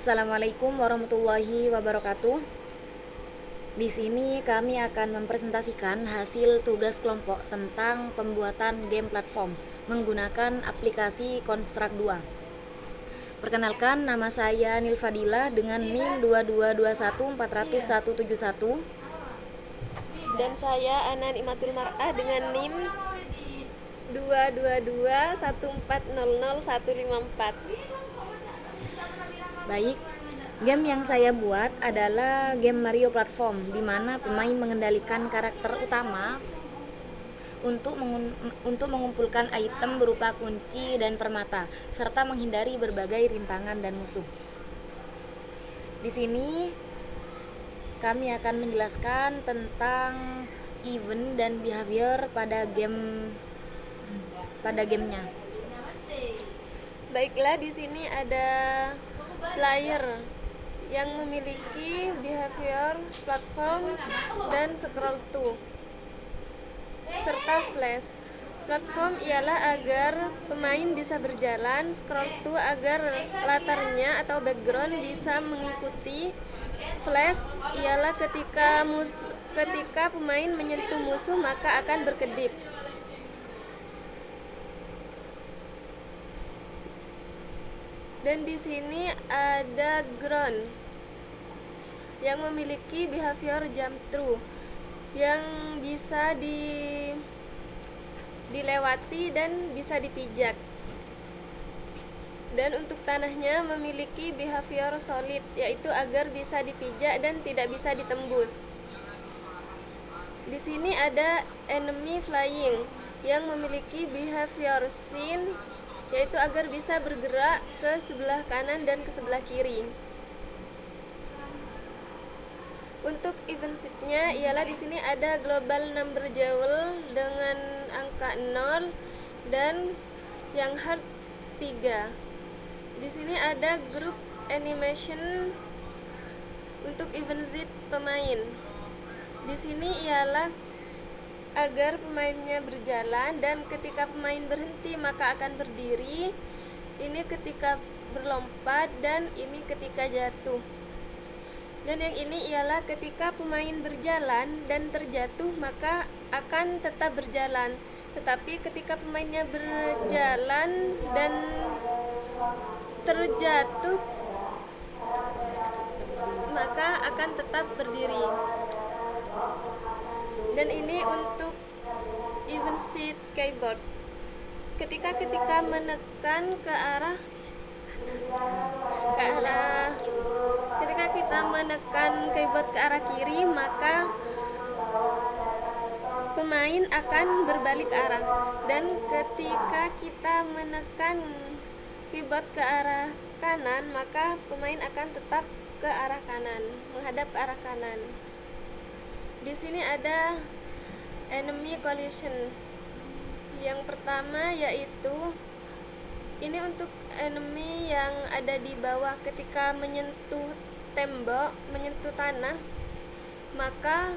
Assalamualaikum warahmatullahi wabarakatuh. Di sini kami akan mempresentasikan hasil tugas kelompok tentang pembuatan game platform menggunakan aplikasi Construct 2. Perkenalkan, nama saya Nilfadila dengan NIM 222140171. Dan saya Anan Imatul Mar'ah dengan NIM 22214000154. Baik, game yang saya buat adalah game Mario Platform, di mana pemain mengendalikan karakter utama untuk mengumpulkan item berupa kunci dan permata, serta menghindari berbagai rintangan dan musuh. Di sini kami akan menjelaskan tentang event dan behavior pada gamenya. Baiklah, di sini ada player yang memiliki behavior, platform, dan scroll to, serta flash. Platform ialah agar pemain bisa berjalan, scroll to agar latarnya atau background bisa mengikuti. Flash ialah ketika pemain menyentuh musuh maka akan berkedip. Dan di sini ada ground yang memiliki behavior jump through yang bisa dilewati dan bisa dipijak. Dan untuk tanahnya memiliki behavior solid, yaitu agar bisa dipijak dan tidak bisa ditembus. Di sini ada enemy flying yang memiliki behavior scene, yaitu agar bisa bergerak ke sebelah kanan dan ke sebelah kiri. Untuk event seed-nya ialah di sini ada global number jewel dengan angka 0 dan yang hard 3. Di sini ada group animation untuk event seed pemain. Di sini ialah agar pemainnya berjalan, dan ketika pemain berhenti maka akan berdiri. Ini ketika berlompat dan ini ketika jatuh. Dan yang ini ialah ketika pemain berjalan dan terjatuh maka akan tetap berjalan, tetapi ketika pemainnya berjalan dan terjatuh maka akan tetap berdiri. Dan ini untuk event seat keyboard. Ketika menekan ketika kita menekan keyboard ke arah kiri, maka pemain akan berbalik arah. Dan ketika kita menekan keyboard ke arah kanan, maka pemain akan tetap ke arah kanan, menghadap ke arah kanan. Di sini ada enemy collision. Yang pertama yaitu ini untuk enemy yang ada di bawah, ketika menyentuh tembok, menyentuh tanah, maka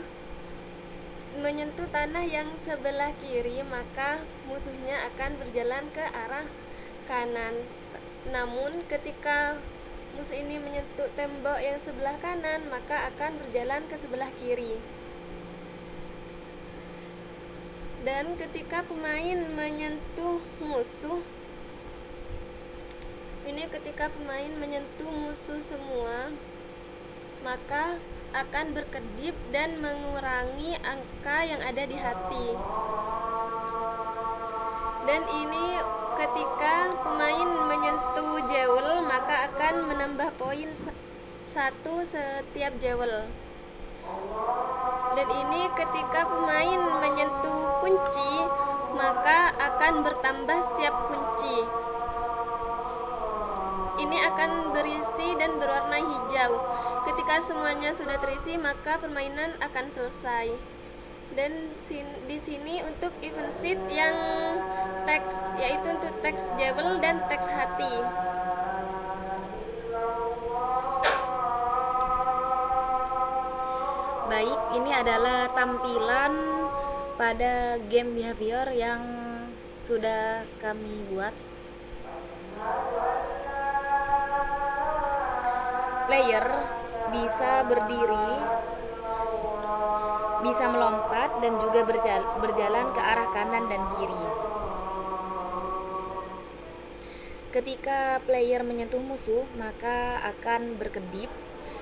menyentuh tanah yang sebelah kiri, maka musuhnya akan berjalan ke arah kanan. Namun ketika musuh ini menyentuh tembok yang sebelah kanan, maka akan berjalan ke sebelah kiri. Dan ketika pemain menyentuh musuh, ini ketika pemain menyentuh musuh semua, maka akan berkedip dan mengurangi angka yang ada di hati. Dan ini ketika pemain menyentuh jewel, maka akan menambah poin 1 setiap jewel. Dan ini ketika pemain menyentuh kunci, maka akan bertambah setiap kunci. Ini akan berisi dan berwarna hijau. Ketika semuanya sudah terisi, maka permainan akan selesai. Dan di sini untuk event seed yang teks, yaitu untuk teks jewel dan teks hati. Baik, ini adalah tampilan pada game behavior yang sudah kami buat. player bisa berdiri, bisa melompat dan juga berjalan ke arah kanan dan kiri. Ketika player menyentuh musuh, maka akan berkedip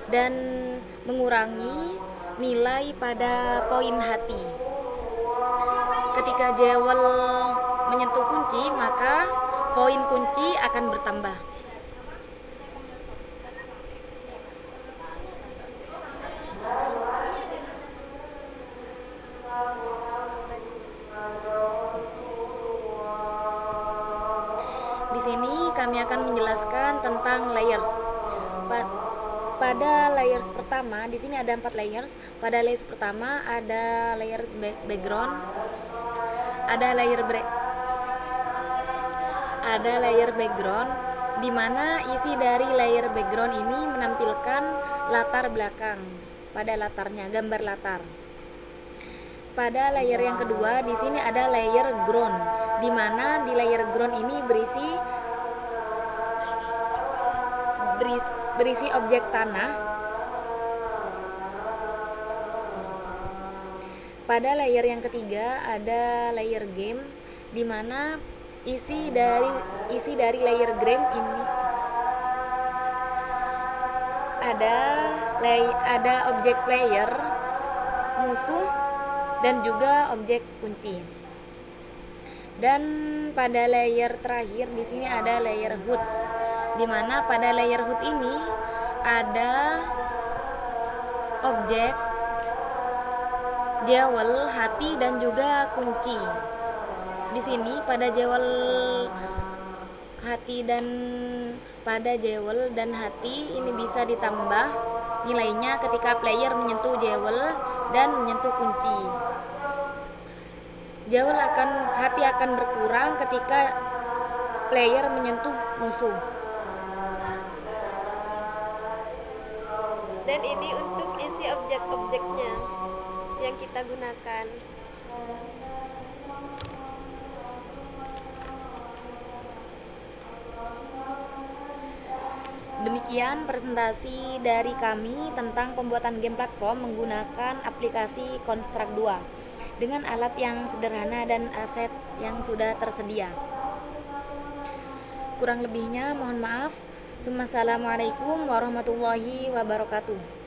dan mengurangi nilai pada poin hati. Ketika jewel menyentuh kunci, maka poin kunci akan bertambah. Di sini kami akan menjelaskan tentang layers. Pada layers pertama, di sini ada 4 layers. Pada layers pertama ada layers background, ada layer background, di mana isi dari layer background ini menampilkan latar belakang pada latarnya, gambar latar. Pada layer yang kedua, di sini ada layer ground, di mana di layer ground ini berisi objek tanah. Pada layer yang ketiga ada layer game, di mana isi dari layer game ini ada objek player, musuh, dan juga objek kunci. Dan pada layer terakhir di sini ada layer HUD, di mana pada layer HUD ini ada objek jewel, hati, dan juga kunci. Di sini pada jewel hati dan pada jewel dan hati ini bisa ditambah nilainya ketika player menyentuh jewel dan menyentuh kunci. Hati akan berkurang ketika player menyentuh musuh. Dan ini untuk isi objek-objeknya yang kita gunakan. Demikian presentasi dari kami tentang pembuatan game platform menggunakan aplikasi Construct 2 dengan alat yang sederhana dan aset yang sudah tersedia. Kurang lebihnya mohon maaf. Wassalamualaikum warahmatullahi wabarakatuh.